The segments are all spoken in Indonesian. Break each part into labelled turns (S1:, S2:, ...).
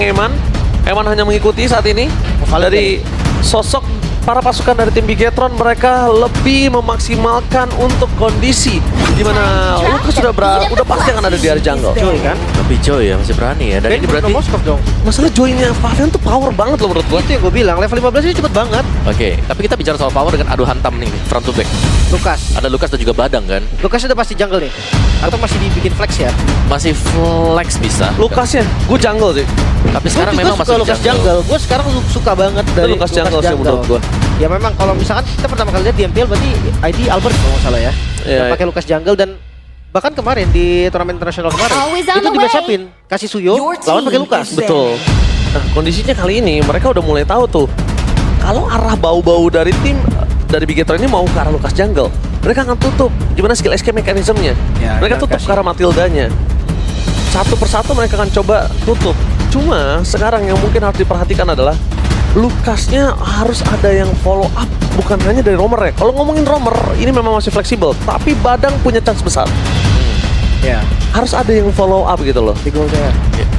S1: Eman. Eman hanya mengikuti saat ini. Dari sosok para pasukan dari tim Bigetron, mereka lebih memaksimalkan untuk kondisi di mana Lucas udah pasti akan ada di area jungle.
S2: Joy kan?
S3: Tapi Joy ya masih berani ya. Dan ini berarti
S2: Moskov dong.
S1: Masalah Joy-nya Fabian tuh power banget loh menurut gua.
S2: Itu yang gue bilang, level 15 ini cepet banget.
S3: Oke, tapi kita bicara soal power dengan adu hantam nih, front to back.
S2: Lukas.
S3: Ada Lucas dan juga Badang kan.
S2: Lukas udah pasti jungle nih. Atau masih dibikin flex ya?
S3: Masih flex bisa.
S1: Lucasnya, gua jungle sih.
S3: Tapi sekarang
S2: Gua
S3: memang
S2: juga
S3: masih
S2: suka Lukas jungle. Gue sekarang suka banget dari
S1: Lucas jungle sih menurut gua.
S2: Ya memang kalau misalkan kita pertama kali lihat di MPL berarti ID Albert kalau nggak salah ya.
S1: Iya.
S2: Yang pakai Lukas jungle dan bahkan kemarin di turnamen internasional kemarin
S4: Always on
S2: itu
S4: the
S2: di
S4: way.
S2: match-upin kasih Suyo
S4: Your
S2: lawan pakai
S4: team
S2: Lukas.
S4: is
S1: Betul. Nah, kondisinya kali ini mereka udah mulai tahu tuh kalau arah bau-bau dari tim dari Bigetron ini mau ke arah Lucas jungle, mereka akan tutup gimana skill escape mekanismenya.
S2: Ya,
S1: Mereka
S2: jangan
S1: tutup
S2: kasih.
S1: ke arah Matildanya. Satu persatu mereka akan coba tutup. Cuma sekarang yang mungkin harus diperhatikan adalah Lucasnya harus ada yang follow up, bukan hanya dari Romer ya. Kalau ngomongin Romer, ini memang masih fleksibel, tapi Badang punya chance besar.
S2: Ya,
S1: Harus ada yang follow up gitu loh.
S2: di goldnya.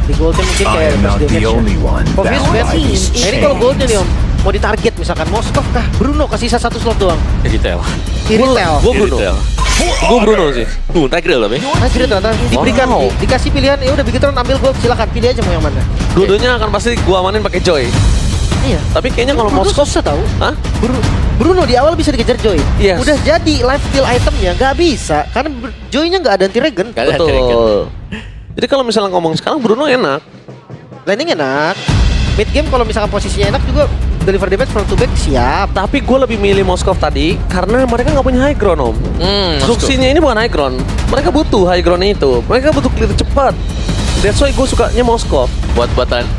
S2: Di goldnya mungkin
S5: I
S2: kayak
S5: am not
S2: first
S5: the
S2: damage ya.
S5: only one
S2: Obvious
S5: bound
S2: bet.
S5: by this
S2: Nah, ini kalau goldnya nih
S5: chains.
S2: Om, mau ditarget misalkan Moskov kah? Bruno kasih sisa satu slot doang.
S3: detail.
S2: Iritel.
S1: Gue Bruno.
S3: Detail.
S1: Gue Bruno sih.
S3: Tigreal tapi.
S2: Nah, jadi ternyata diberikan
S1: Wow.
S2: dikasih pilihan, ya udah Bigetron ambil gold, silakan pilih aja mau yang mana.
S1: Dua-duanya akan pasti gua amanin pakai Joy.
S2: Iya.
S1: Tapi kayaknya kalau
S2: Bruno
S1: Moskov,
S2: susah tahu.
S1: hah?
S2: Bruno di awal bisa dikejar Joy.
S1: Yes.
S2: Udah jadi life steal itemnya nggak bisa karena Joy-nya nggak ada anti regen.
S3: Gak ada Dragon.
S1: Betul. Jadi kalau misalnya ngomong sekarang Bruno enak.
S2: Laning enak. Mid game kalau misalkan posisinya enak juga deliver damage front to back siap.
S1: Tapi gue lebih milih Moskov tadi karena mereka nggak punya high ground om. Instruksinya ini bukan high ground. Mereka butuh high ground itu. Mereka butuh clear cepat. That's why gue sukanya Moskov.
S3: Buat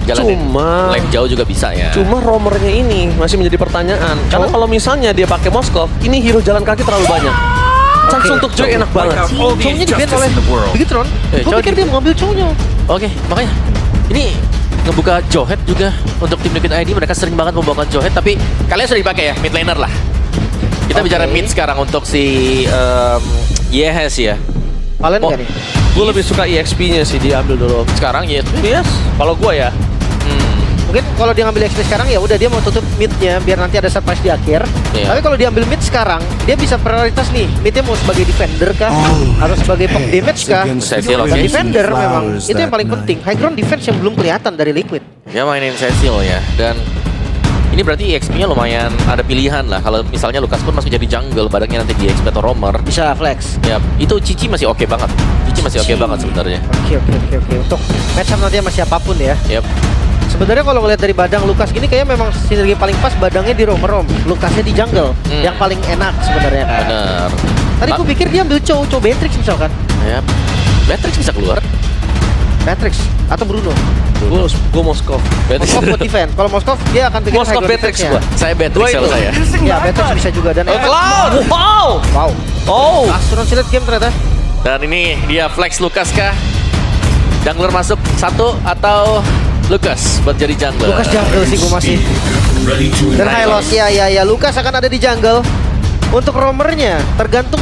S3: jalanin
S1: Cuma-
S3: lane jauh juga bisa ya.
S1: Cuma romernya ini masih menjadi pertanyaan. Karena kalau misalnya dia pakai Moskov, ini hero jalan kaki terlalu banyak. Chance
S2: Oke.
S1: untuk Joy enak banget.
S5: All the
S2: Cowoknya di-ban
S5: injustice
S2: oleh
S5: in the world.
S2: Bigetron. Gue
S3: Joy
S2: pikir dia mau ngambil cowoknya.
S3: Oke, makanya ini ngebuka Johead juga untuk tim Liquid ID. Mereka sering banget membawakan Johead, tapi kalian sering pakai ya mid laner lah. Kita
S2: Oke.
S3: bicara mid sekarang untuk si Yehes ya.
S2: Valen
S3: Oh.
S2: nggak nih?
S1: Gue lebih suka EXP-nya sih diambil dulu.
S3: Sekarang Yes.
S1: Yes, kalau gue ya.
S2: Mungkin kalau dia ngambil XP sekarang ya udah dia mau tutup midnya biar nanti ada surprise di akhir.
S3: Iya.
S2: Tapi kalau dia ambil mid sekarang, dia bisa prioritas nih. Midnya mau sebagai defender kah? Atau sebagai pop damage kah?
S3: Cecil,
S2: Dan
S3: oke.
S2: defender memang itu yang paling penting. High ground defense yang belum kelihatan dari Liquid.
S3: Dia mainin Cecil ya. Dan ini berarti EXP-nya lumayan ada pilihan lah. Kalau misalnya Lucas pun masih jadi jungle, badangnya nanti di EXP atau roamer.
S2: Bisa flex.
S3: Ya, itu Cici masih oke banget. Cici masih oke banget sebenarnya.
S2: Oke. Untuk match up nanti sama siapapun ya.
S3: Yap.
S2: Sebenarnya kalau ngeliat dari Badang Lukas gini kayaknya memang sinergi paling pas Badangnya di roam, Lukasnya di jungle. Yang paling enak sebenarnya kan.
S3: Bener.
S2: Tadi gue pikir dia ambil Chow Beatrix misalkan.
S3: Yap. Matrix bisa keluar.
S2: Beatrix atau Bruno.
S1: Gue Moskov.
S2: Moskov buat defense. Kalau Moskov dia akan pikir
S1: Moskov
S2: high ground
S1: Beatrix
S2: defense-nya.
S1: gua.
S3: Saya Matrix
S1: Dua
S3: kalau
S1: itu.
S3: saya.
S2: Ya, Beatrix bisa juga dan enak.
S1: Cloud! Wow!
S2: Wow.
S1: Oh!
S2: Astron Select game ternyata.
S3: Dan ini dia flex Lucas kah? Jungler masuk satu atau Lucas buat jadi jungler?
S2: Lukas jungle sih gue masih.
S5: Ready to
S2: Dan
S3: Hylos.
S2: Hylos ya. Lukas akan ada di jungle. Untuk roamernya tergantung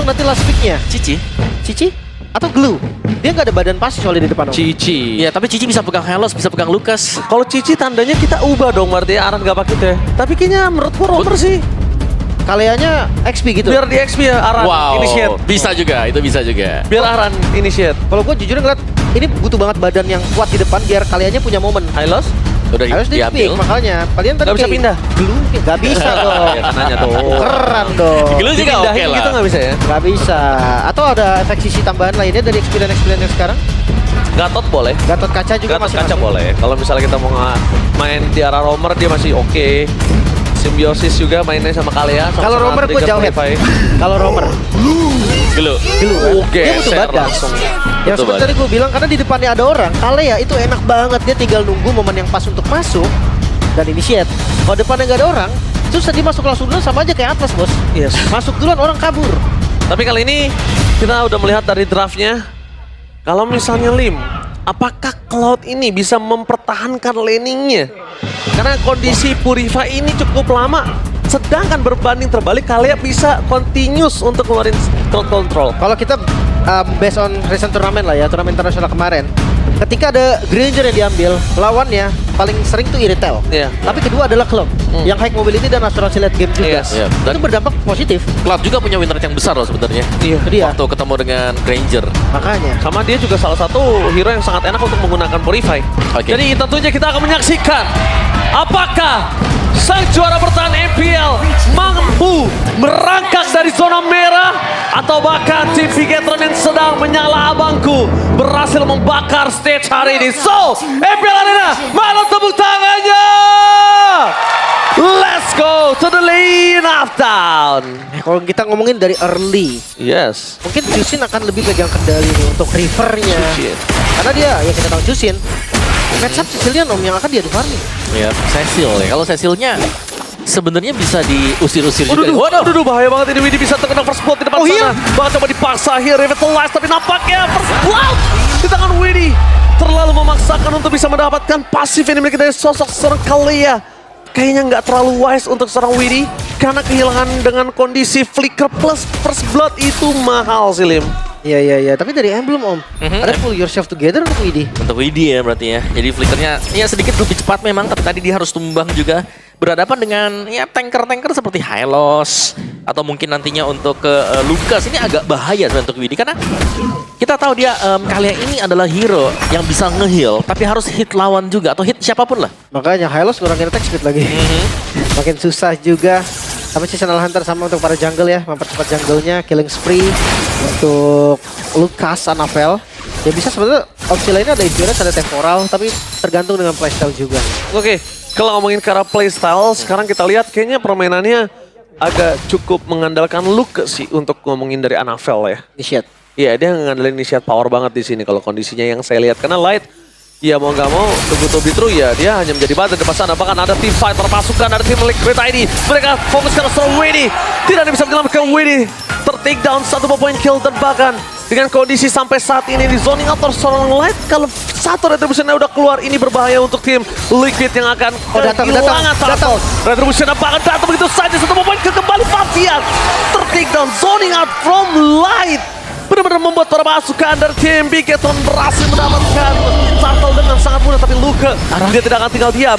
S2: nanti last pick-nya.
S3: Cici.
S2: Cici atau Glue. Dia nggak ada badan pasti soalnya di depan. Om.
S1: Cici.
S3: Iya, tapi Cici bisa pegang Hylos, bisa pegang Lucas.
S1: Kalau Cici tandanya kita ubah dong berarti ya, Aran gak pakai itu ya. Tapi kayaknya menurut gua romer sih.
S2: Kaliannya XP gitu.
S1: Biar di XP ya Aran
S3: Wow,
S1: initiate.
S3: bisa juga, itu bisa juga.
S1: Biar Aran initiate.
S2: Kalau gue jujur ngeliat ini butuh banget badan yang kuat di depan biar kaliannya punya momen.
S1: Hylos?
S3: Udah
S2: Harus di pick
S3: diambil.
S2: makanya. Kalian tadi
S1: Nggak bisa
S2: kayak
S1: pindah?
S2: Glue, nggak bisa dong.
S1: Ya kan nanya dong.
S2: Keren dong.
S3: Glue juga oke
S1: Dipindahin
S3: lah.
S1: gitu nggak bisa ya?
S2: Nggak bisa. Atau ada efek sisi tambahan lainnya dari experience yang sekarang?
S1: Gatot boleh.
S2: Gatot kaca juga
S1: Gatot
S2: masih
S1: kaca
S2: masuk.
S1: boleh. Kalau misalnya kita mau main di arah romer dia masih oke. Symbiosis juga mainnya sama Kalea.
S2: Kalau roamer gue jauh head. Kalau roamer,
S3: Dulu.
S1: Oke,
S2: dia butuh badan.
S1: langsung.
S2: Yang
S3: Betul
S2: seperti tadi gue bilang karena di depannya ada orang, Kalea itu enak banget dia tinggal nunggu momen yang pas untuk masuk dan initiate. Kalau depannya nggak ada orang, terus tadi masuk langsung duluan sama aja kayak Atlas bos.
S1: Yes.
S2: Masuk duluan orang kabur.
S1: Tapi kali ini kita udah melihat dari draftnya. Kalau misalnya Lim, apakah Cloud ini bisa mempertahankan laningnya? Karena kondisi Purify ini cukup lama. Sedangkan berbanding terbalik, Kalea bisa continuous untuk ngeluarin crowd control.
S2: Kalau kita based on recent turnamen lah ya, turnamen internasional kemarin, ketika ada Granger yang diambil, lawannya paling sering tuh Iritel.
S1: Iya.
S2: Tapi kedua adalah Cloud, yang high mobility dan asuransi late game juga.
S1: Yes.
S3: Iya,
S2: Itu
S3: dan
S2: berdampak positif.
S3: Cloud juga punya win rate yang besar loh sebenarnya.
S1: Iya.
S2: Itu dia.
S3: Waktu ketemu dengan Granger.
S2: Makanya.
S1: Sama dia juga salah satu hero yang sangat enak untuk menggunakan Purify.
S3: Oke.
S1: Jadi tentunya kita akan menyaksikan apakah sang juara bertahan MPL mampu merangkak dari zona merah atau bahkan tim Bigetron yang sedang menyala abangku berhasil membakar stage hari ini. So, MPL Arena, mana tepuk tangannya? Let's go to the lane of town.
S2: Kalau kita ngomongin dari early,
S1: Yes.
S2: mungkin Jusin akan lebih pegang kendali nih untuk rivernya.
S1: Shit.
S2: Karena dia, ya kita tahu Jusin, matchup Sicilian om yang akan dia farming.
S3: Ya, Cecil ya. Kalau Cecilnya sebenarnya bisa diusir-usir juga.
S1: Waduh, bahaya banget ini. Widi bisa terkena first blood di depan sana. Bahkan coba dipaksa here, revitalize, tapi nampaknya first blood di tangan Widi. Terlalu memaksakan untuk bisa mendapatkan pasif yang dimiliki dari sosok seorang Kalea. Kayaknya nggak terlalu wise untuk seorang Widi, karena kehilangan dengan kondisi flicker plus first blood itu mahal sih, Lim.
S2: Iya. Tapi dari emblem om, ada pull yourself together untuk Widi.
S3: Untuk Widi ya berarti ya. Jadi flickernya ya sedikit lebih cepat memang, tapi tadi dia harus tumbang juga. Berhadapan dengan ya tanker-tanker seperti Hylos atau mungkin nantinya untuk ke Lucas. Ini agak bahaya sebenarnya untuk Widi karena kita tahu dia Kalea ini adalah hero yang bisa nge-heal tapi harus hit lawan juga atau hit siapapun lah.
S2: Makanya Hylos ngurangin attack speed lagi. Makin susah juga. Tapi Seasonal Hunter sama untuk para jungle ya, mempercepat jungle-nya, killing spree untuk Lucas, Anavel. Ya bisa sebenarnya opsi lainnya ada Endurance, ada Temporal, tapi tergantung dengan playstyle juga.
S1: Oke, kalau ngomongin ke arah playstyle, sekarang kita lihat kayaknya permainannya agak cukup mengandalkan Luke sih untuk ngomongin dari Anavel ya.
S2: Initiate.
S1: Iya, dia ngandelin initiate power banget di sini kalau kondisinya yang saya lihat. Karena Light, ya mau nggak mau, to be true ya dia hanya menjadi badan di depan sana. Bahkan ada tim fighter pasukan, ada tim Liquid ID. Mereka fokus ke arah Winnie. Tidak ada yang bisa menyelamatkan Winnie. Ter-take down 1 point kill dan bahkan dengan kondisi sampai saat ini di zoning out seorang Light, kalau satu retributionnya udah keluar, ini berbahaya untuk tim Liquid yang akan kehilangan satu. Retributionnya bahkan datang begitu saja, 1 point kill kembali Fabian. Ter-take down zoning out from Light. Benar-benar membuat para pasukan dari tim Bigetron berhasil mendapatkan turtle dengan sangat mudah, tapi Luke dia tidak akan tinggal diam.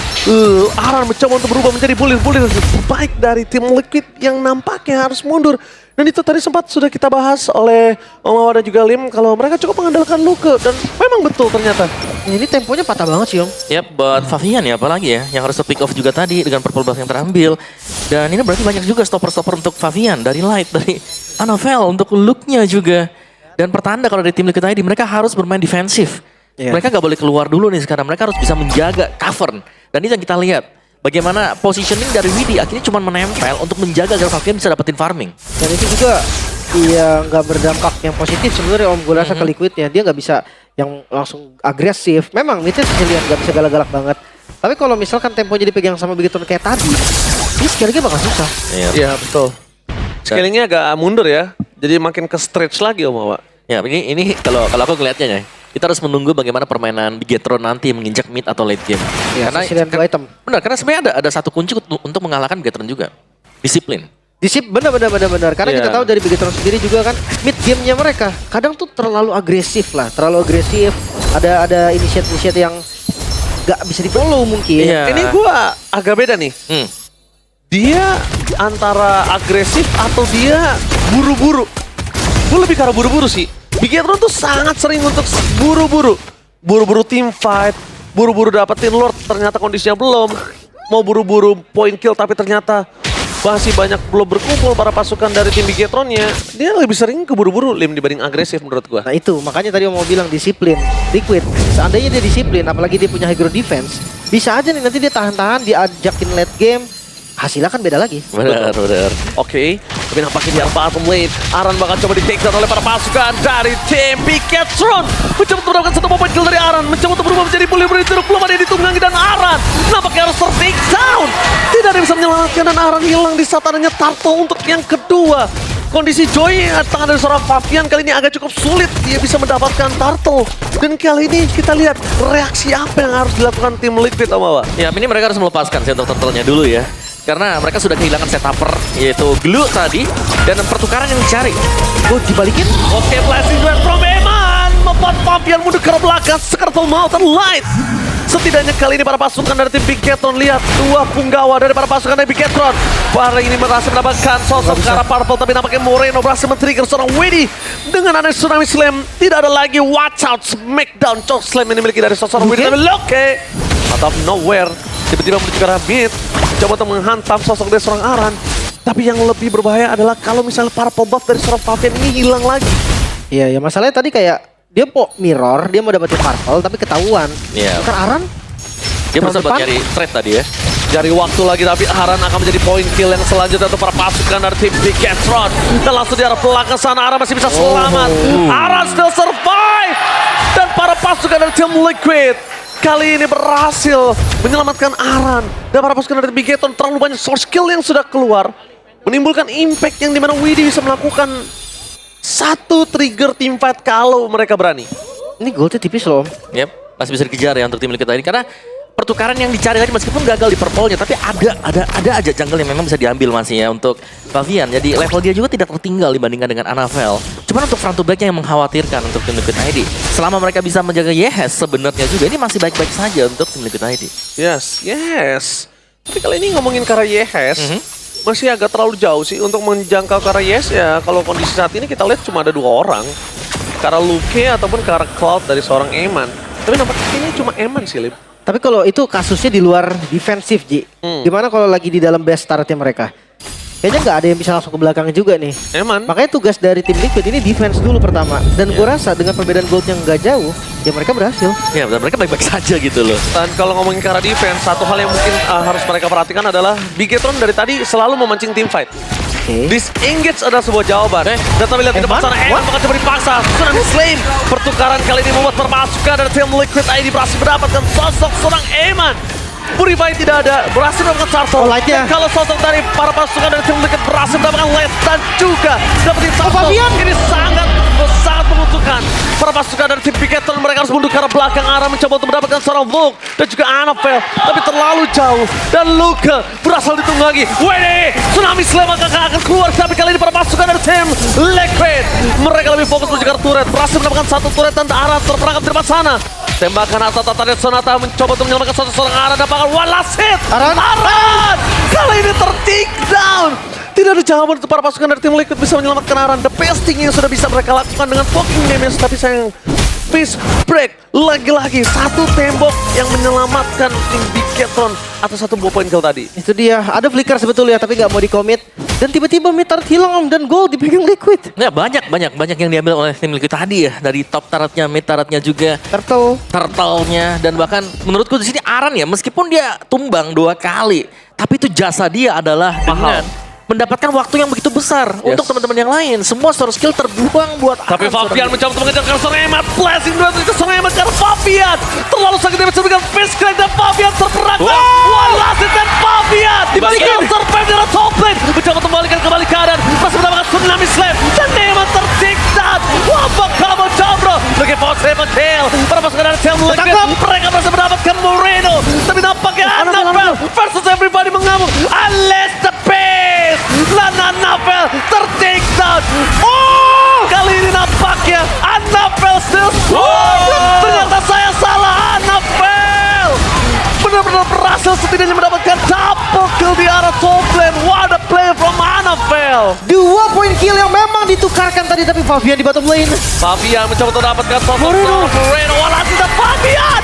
S1: Aran mencoba untuk berubah menjadi bulir-bulir terbaik dari tim Liquid yang nampaknya harus mundur. Dan itu tadi sempat sudah kita bahas oleh Om Awa dan juga Lim kalau mereka cukup mengandalkan Luke dan memang betul ternyata.
S2: Ya, ini temponya patah banget sih om.
S3: Yap, buat Favian ya apalagi ya yang harus pick off juga tadi dengan purple buff yang terambil. Dan ini berarti banyak juga stopper-stopper untuk Favian dari Light, dari Anavel untuk look-nya juga. Dan pertanda kalau dari tim Liquid ID mereka harus bermain defensif.
S2: Yeah.
S3: Mereka gak boleh keluar dulu nih sekarang. Mereka harus bisa menjaga cover. Dan ini yang kita lihat. Bagaimana positioning dari Widi akhirnya cuma menempel untuk menjaga agar Favian bisa dapetin farming.
S2: Dan itu juga ya nggak berdampak yang positif sebenarnya om. Gue rasa ke Liquidnya dia nggak bisa yang langsung agresif. Memang itu Sicilian nggak bisa galak-galak banget. Tapi kalau misalkan temponya dipegang sama Bigetron kayak tadi, ini sekali bakal susah.
S1: Iya betul. Scalingnya agak mundur ya, jadi makin ke stretch lagi Om Awa.
S3: Ya ini kalau aku ngeliatnya ya, kita harus menunggu bagaimana permainan Bigetron nanti menginjak mid atau late game.
S2: Ya, Sicilian dua item.
S3: Benar, karena sebenarnya ada satu kunci untuk mengalahkan Bigetron juga. Disiplin.
S2: Benar. Karena kita
S1: Iya.
S2: tahu dari Bigetron sendiri juga kan mid game-nya mereka kadang tuh terlalu agresif lah, Ada initiate yang nggak bisa di-follow mungkin.
S3: Iya.
S1: Ini gua agak beda nih. Dia antara agresif atau dia buru-buru. Gue lebih ke arah buru-buru sih. Bigetron tuh sangat sering untuk buru-buru. Buru-buru team fight, buru-buru dapetin Lord, ternyata kondisinya belum. Mau buru-buru point kill tapi ternyata masih banyak belum berkumpul para pasukan dari tim Bigetronnya. Dia lebih sering keburu-buru Lim dibanding agresif menurut gua.
S2: Nah itu, makanya tadi mau bilang disiplin. Liquid, seandainya dia disiplin, apalagi dia punya high ground defense, bisa aja nih nanti dia tahan-tahan, diajakin late game, hasilnya kan beda lagi.
S3: Benar.
S1: Oke, tapi nampaknya di arah bottom lane, Aran bakal coba di take down oleh para pasukan dari tim Bigetron. Mencoba untuk mendapatkan 1 point kill dari Aran, mencoba untuk berubah menjadi bully-bully jeruk, belum ada yang ditunggangi dan Aran nampaknya harus ter-take down. Tidak ada yang bisa menyelamatkan dan Aran hilang di saat adanya Turtle untuk yang kedua. Kondisi Joy tangan dari seorang Favian kali ini agak cukup sulit, dia bisa mendapatkan Turtle. Dan kali ini kita lihat reaksi apa yang harus dilakukan tim Liquid Om Awa.
S3: Ya ini mereka harus melepaskan center turtle-nya dulu ya. Karena mereka sudah kehilangan setupper, yaitu Glue tadi. Dan pertukaran yang dicari.
S2: Dibalikin.
S1: Oke, blessing duet from Eman membuat Fabian mundur ke belakang. Skirtle Mountain Light. Setidaknya kali ini para pasukan dari tim Bigetron lihat dua punggawa dari para pasukan dari Bigetron. Para ini berhasil mendapatkan sosok ke arah Purple, tapi nampaknya Moreno berhasil men-trigger seorang Widdy. Dengan adanya Tsunami Slam, tidak ada lagi watch out smackdown choke slam yang dimiliki dari sosok Widdy. Tapi Luke out of nowhere tiba-tiba menuju ke arah mid, coba untuk menghantam sosok dari seorang Aran. Tapi yang lebih berbahaya adalah kalau misalnya Purple buff dari seorang Fabian ini hilang lagi.
S2: Iya, ya masalahnya tadi kayak dia mirror, dia mau dapetin Purple tapi ketahuan.
S3: Iya.
S2: Bukan Aran.
S3: Dia berusaha buat
S2: depan.
S3: nyari trade tadi ya.
S1: Cari waktu lagi, tapi Aran akan menjadi poin kill yang selanjutnya untuk para pasukan dari tim Bigetron. Dan langsung di arah belakang sana, Aran masih bisa selamat. Aran still survive. Dan para pasukan dari tim Liquid kali ini berhasil menyelamatkan Aran. Dan para pasukan dari Bigetron terlalu banyak source kill yang sudah keluar. Menimbulkan impact yang dimana Widdy bisa melakukan satu trigger teamfight kalau mereka berani.
S2: Ini goldnya tipis loh.
S3: Yep, masih bisa dikejar ya untuk tim kita ini. Karena pertukaran yang dicari tadi meskipun gagal di purple-nya, tapi ada aja jungle yang memang bisa diambil masih ya untuk Fabian. Jadi level dia juga tidak tertinggal dibandingkan dengan Anavel. Cuma untuk front to back-nya yang mengkhawatirkan untuk tim Liquid ID. Selama mereka bisa menjaga Yes sebenarnya juga ini masih baik-baik saja untuk tim Liquid ID.
S1: Yes. Tapi kali ini ngomongin karena Yes, masih agak terlalu jauh sih untuk menjangkau karena Yes ya. Kalau kondisi saat ini kita lihat cuma ada 2 orang. Karena Luke ataupun karena Cloud dari seorang Eman. Tapi nampaknya kayaknya cuma Eman sih, Lip.
S2: Tapi kalau itu kasusnya di luar defensif, Ji. Gimana kalau lagi di dalam base startnya mereka? Kayaknya nggak ada yang bisa langsung ke belakang juga nih.
S1: Eman.
S2: Makanya tugas dari tim Liquid ini defense dulu pertama. Dan gue rasa dengan perbedaan gold yang nggak jauh, ya mereka berhasil.
S3: Ya, dan mereka baik-baik saja gitu loh.
S1: Dan kalau ngomongin ke arah defense, satu hal yang mungkin harus mereka perhatikan adalah Bigetron dari tadi selalu memancing team fight. Disengage adalah sebuah jawaban. Dan tapi lihat di depan sana, Eman bakal coba dipaksa. Tsunami Slam. Pertukaran kali ini membuat permasukan dari tim Liquid ID berhasil mendapatkan sosok seorang Eman. Purify tidak ada, berhasil mendapatkan Turtle. Dan kalau sosok dari para pasukan dari tim Liquid berhasil mendapatkan Light dan juga dapetin Turtle. Ini sangat menguntungkan. Para pasukan dari tim Bigetron mereka harus mundur ke arah belakang, arah mencoba untuk mendapatkan seorang Volk dan juga Anavel. Tapi terlalu jauh. Dan Luke berhasil ditunggu lagi. Wede, Tsunami Slam akan keluar. Tapi kali ini para pasukan dari tim Liquid mereka lebih fokus menuju ke arah turret. Berhasil mendapatkan satu turret dan arah terperangkap di depan sana. Tembakan atas Tatanet Sonata mencoba untuk menyelamatkan seorang Aran. Dapatkan one last hit. Aran kali ini ter-take down. Tidak ada jawaban untuk para pasukan dari tim Liquid bisa menyelamatkan Aran. The best thing yang sudah bisa mereka lakukan dengan fucking damage. Tapi sayang, face break. Lagi-lagi satu tembok yang menyelamatkan tim Bigetron atas satu buah poin kill tadi.
S2: Itu dia, ada flicker sebetulnya tapi nggak mau di-commit. Dan tiba-tiba mid turret hilang dan gold dipegang Liquid.
S3: Ya banyak yang diambil oleh tim Liquid tadi ya. Dari top turretnya, mid turretnya juga. Turtle-nya. Dan bahkan menurutku di sini Aran ya, meskipun dia tumbang 2 kali. Tapi itu jasa dia adalah dengan mendapatkan waktu yang begitu besar untuk teman-teman yang lain. Semua source skill terbuang buat
S1: tapi Fabian mencoba untuk mengejar ke seorang Eman. Blessing dua ke seorang Eman karena Fabian terlalu sakit damage dengan face crack dan Fabian terperangkap. One last hit dan Fabian dibalikan survive dari top lane. Mencoba untuk membalikan kembali keadaan. Masih mendapatkan Tsunami Slam dan Eman ter-take-down. Wabak kamu Jambro. Looking for triple kill. Para pasukan dari tim Liquid mereka berhasil mendapatkan Moreno. Tapi nampaknya Anavel versus everybody mengamuk. Unless the pace. Anavel ter-take down. Kali ini nampaknya Anavel still ternyata saya salah. Anavel benar-benar berhasil setidaknya mendapatkan double kill di arah top lane. What a play from Anavel.
S2: 2 poin kill yang memang ditukarkan tadi, tapi Fabian di bottom lane.
S1: Fabian mencoba untuk mendapatkan Moreno. Walasi dan Fabian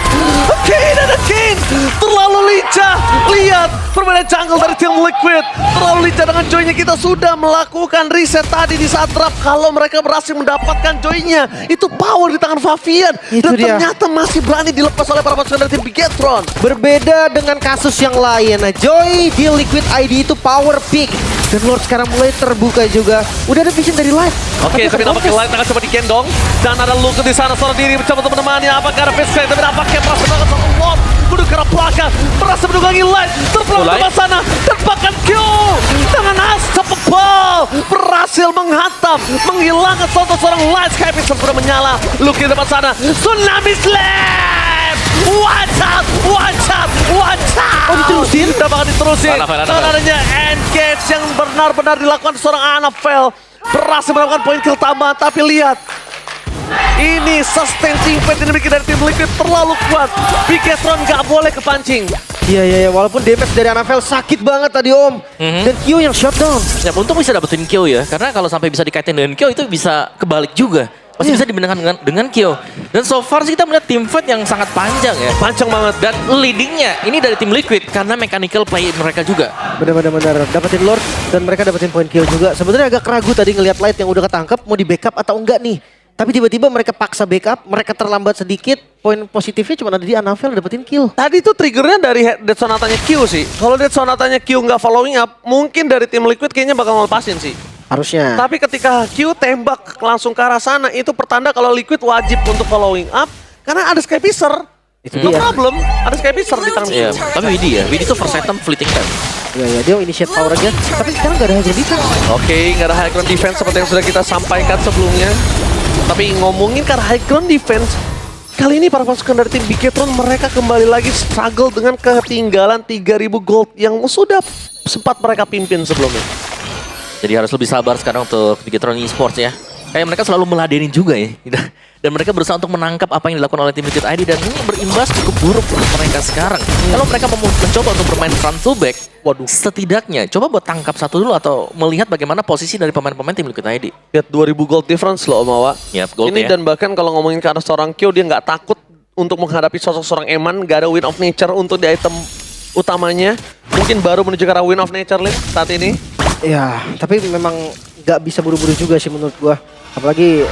S1: again. Terlalu lincah. Lihat permainan jungle dari tim Liquid. Terlalu lincah dengan joy-nya. Kita sudah melakukan reset tadi di saat draft. Kalau mereka berhasil mendapatkan joy-nya, itu power di tangan Fabian.
S2: Itu
S1: dan
S2: dia.
S1: ternyata masih berani dilepas oleh para pasukan dari tim Bigetron.
S2: Berbeda dengan kasus yang lain. Nah, Joy di Liquid ID itu power pick. Dan Lord sekarang mulai terbuka juga. Udah ada vision dari Light.
S1: Oke, tapi nampaknya Light akan coba digendong. Dan ada Luke di sana seorang diri mencoba untuk menemani. Apakah ada face crack? Tapi nampaknya berhasil melakukan satu Lord. Menuju ke arah belakang. Berhasil menunggangi Light. Terpulang ke depan sana. Dan bahkan Q dengan unstoppable. Berhasil menghantam. Menghilangkan seorang Light. Sky Pixel sudah menyala. Luke di depan sana. Tsunami Slam. Watch out.
S2: Oh, diterusin?
S1: Udah bakal diterus. terusin.
S3: Anafel.
S1: Dan adanya engage yang benar-benar dilakukan seorang Anafel. Berhasil mendapatkan poin kill tambahan, tapi lihat. Ini sustain teamfight yang dimiliki dari tim Liquid terlalu kuat. Bigetron gak boleh kepancing.
S2: Iya, walaupun damage dari Anafel sakit banget tadi Om. Dan Kyo yang shutdown.
S3: Ya, untung bisa dapetin Kyo ya, karena kalau sampai bisa dikaitin dengan Kyo itu bisa kebalik juga. Masih bisa dimenangkan dengan Kyo. Dan so far sih kita melihat team fight yang sangat panjang ya.
S1: Panjang banget.
S3: Dan leadingnya ini dari tim Liquid karena mechanical play mereka juga.
S2: Benar-benar dapetin Lord dan mereka dapetin point kill juga. Sebenarnya agak ragu tadi ngelihat Light yang udah ketangkep mau di backup atau enggak nih. Tapi tiba-tiba mereka paksa backup, mereka terlambat sedikit. Poin positifnya cuma ada di Anafel dapetin kill.
S1: Tadi tuh triggernya dari Dead Sonatanya Q sih. Kalau Dead Sonatanya Q nggak following up, mungkin dari tim Liquid kayaknya bakal ngelepasin sih.
S2: Harusnya.
S1: Tapi ketika Q tembak langsung ke arah sana, itu pertanda kalau Liquid wajib untuk following up. Karena ada Skypisser.
S2: Itu
S1: No
S2: dia.
S1: problem, ada Skypisser di tangan.
S3: Iya, tapi Widi ya, Widi tuh first item fleeting time.
S2: Iya, dia initiate power aja. Tapi sekarang gak ada high ground defense.
S1: Oke, nggak ada high ground defense seperti yang sudah kita sampaikan sebelumnya. Tapi ngomongin ke arah high ground defense, kali ini para pasukan dari tim Bigetron mereka kembali lagi struggle dengan ketinggalan 3.000 gold yang sudah sempat mereka pimpin sebelumnya.
S3: Jadi harus lebih sabar sekarang untuk Bigetron Esports ya. Kayak mereka selalu meladenin juga ya. Dan mereka berusaha untuk menangkap apa yang dilakukan oleh tim Liquid ID. Dan ini berimbas cukup buruk untuk mereka sekarang. Kalau mereka mau mencoba untuk bermain front to back, waduh, setidaknya coba buat tangkap satu dulu atau melihat bagaimana posisi dari pemain-pemain tim Liquid ID.
S1: Lihat 2.000 gold difference loh Om Awa.
S3: Yap, gold
S1: Ini
S3: ya.
S1: dan bahkan kalau ngomongin ke arah seorang Kyo, dia nggak takut untuk menghadapi sosok seorang Eman. Gak ada Win of Nature untuk di item utamanya. Mungkin baru menuju ke arah Win of Nature Lin saat ini.
S2: Ya, tapi memang gak bisa buru-buru juga sih menurut gua. Apalagi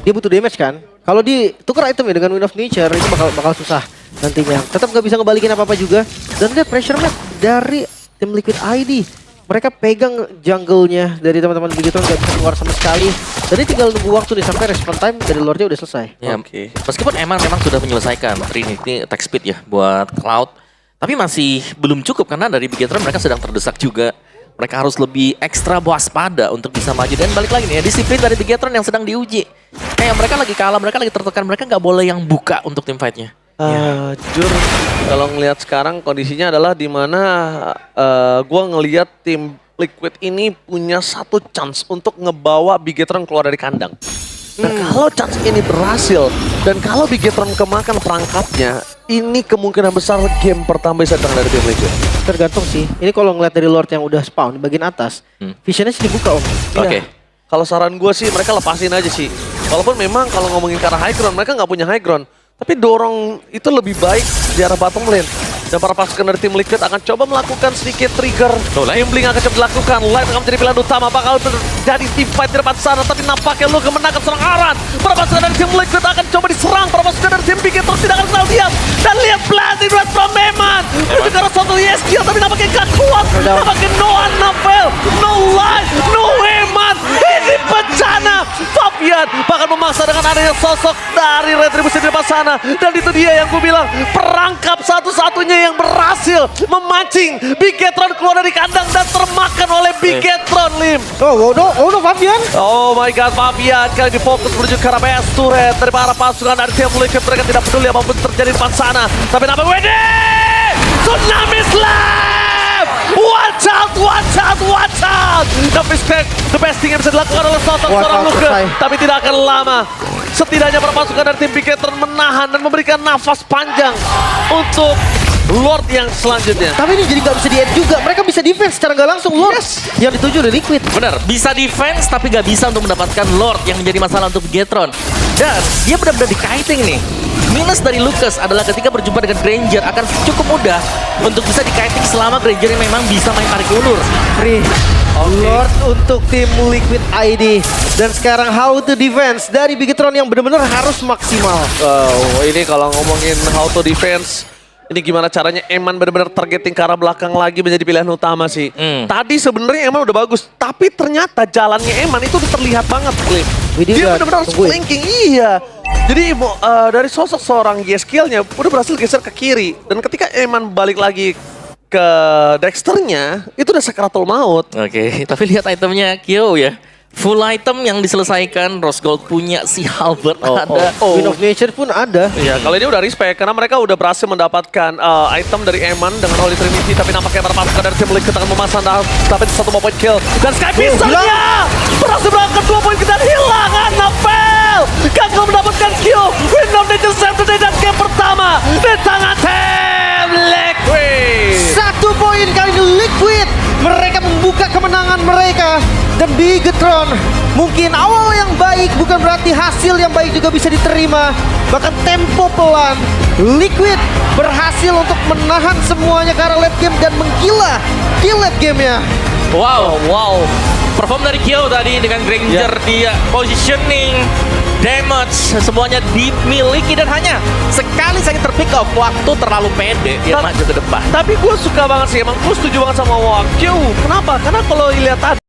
S2: dia butuh damage kan. Kalau ditukar item ya dengan Wind of Nature itu bakal susah nantinya. Tetap gak bisa ngebalikin apa-apa juga. Dan lihat pressure map dari tim Liquid ID. Mereka pegang jungle-nya dari teman-teman Bigetron gak bisa keluar sama sekali. Jadi tinggal nunggu waktu nih sampai respawn time dari Lordnya udah selesai.
S3: Ya,
S1: Oke.
S3: meskipun emang sudah menyelesaikan Trinity attack speed ya buat Cloud, tapi masih belum cukup karena dari Bigetron mereka sedang terdesak juga. Mereka harus lebih ekstra waspada untuk bisa maju. Dan balik lagi nih ya, disiplin dari Bigetron yang sedang diuji. Kayak mereka lagi kalah, mereka lagi tertekan, mereka nggak boleh yang buka untuk tim fight-nya.
S1: Jur, kalau ngelihat sekarang kondisinya adalah di mana gua ngelihat tim Liquid ini punya satu chance untuk ngebawa Bigetron keluar dari kandang. Nah kalau chance ini berhasil dan kalau Bigetron kemakan perangkapnya, ini kemungkinan besar game pertama bisa datang dari tim Liquid.
S2: Tergantung sih. Ini kalau ngeliat dari Lord yang udah spawn di bagian atas, visionnya sih dibuka Om.
S3: Oke.
S1: Iya. Kalau saran gue sih mereka lepasin aja sih. Walaupun memang kalau ngomongin ke arah high ground, mereka nggak punya high ground. Tapi dorong itu lebih baik di arah bottom lane. Dan para pasukan dari tim Liquid akan coba melakukan sedikit trigger. Gambling akan coba dilakukan. Light akan menjadi pilihan utama. Bakal terjadi team fight di depan sana. Tapi nampaknya lu kemenangan seorang Aran. Para pasukan dari tim Liquid akan coba diserang. Para pasukan dari tim Bigetron tidak akan kenal diam. Dan lihat blazing red from Eman. Itu karena suatu skill. Tapi nampaknya gak kuat. Nampaknya no Anafel. No Light. No Eman. Ini bencana. Fabian bahkan memaksa dengan adanya sosok dari retribusi di depan sana. Dan itu dia yang gue bilang. Perangkap satu-satunya yang berhasil memancing Bigetron keluar dari kandang dan termakan oleh Bigetron, Lim.
S2: Oh no Fabian.
S1: Oh my god, Fabian kali ini fokus menuju ke arah BS turret dari para pasukan dari tim Liquid. Mereka tidak peduli apapun terjadi di depan sana. Tapi namanya Wede! Tsunami Slam! Watch out, watch out, watch out! The best thing yang bisa dilakukan oleh seorang Luka.
S2: selesai.
S1: Tapi tidak akan lama. Setidaknya para pasukan dari tim Bigetron menahan dan memberikan nafas panjang untuk Lord yang selanjutnya.
S2: Tapi ini jadi nggak bisa di-end juga. Mereka bisa defense secara nggak langsung Lord. Yang dituju dari Liquid.
S3: Benar, bisa defense tapi nggak bisa untuk mendapatkan Lord yang menjadi masalah untuk Bigetron. Dan dia benar-benar di kiting nih. Minus dari Lucas adalah ketika berjumpa dengan Granger akan cukup mudah untuk bisa di kiting selama Granger yang memang bisa main tarik ulur.
S2: Free. Lord untuk tim Liquid ID. Dan sekarang how to defense dari Bigetron yang benar-benar harus maksimal.
S1: Ini kalau ngomongin how to defense, ini gimana caranya Eman benar-benar targeting ke arah belakang lagi menjadi pilihan utama sih. Tadi sebenarnya Eman udah bagus, tapi ternyata jalannya Eman itu udah terlihat banget, Cliff.
S2: Widhi
S1: Dia
S2: udah
S1: benar-benar harus
S2: tungguin.
S1: flanking, iya. Jadi dari sosok seorang skillnya udah berhasil geser ke kiri. Dan ketika Eman balik lagi ke Dexternya, itu udah sakaratul maut.
S3: Oke, tapi lihat itemnya Kyo ya. Full item yang diselesaikan, Rose Gold punya, si Halberd ada.
S2: Wind of Nature pun ada.
S1: Iya, kali ini udah respect karena mereka udah berhasil mendapatkan item dari Eman dengan Holy Trinity, tapi nampaknya para pasukan dari tim Liquid akan memasang tapi satu point kill. Dan Sky Pistolnya berhasil berangkat 2 poin dan hilang Annabelle. Gagal mendapatkan kill. Wind of Nature save today dan game pertama di tangan tim Liquid.
S2: 1 poin kali ini Liquid. Mereka membuka kemenangan mereka. Dan Bigetron, mungkin awal yang baik bukan berarti hasil yang baik juga bisa diterima. Bahkan tempo pelan, Liquid berhasil untuk menahan semuanya ke arah late game dan menggila di late gamenya.
S3: Wow. Perform dari Kyo tadi dengan Granger, dia positioning, damage, semuanya dimiliki dan hanya sekali saja terpick off, waktu terlalu pede dia maju ke depan.
S1: Tapi gue suka banget sih, emang gue setuju banget sama Wakyu. Kenapa? Karena kalau lihat tadi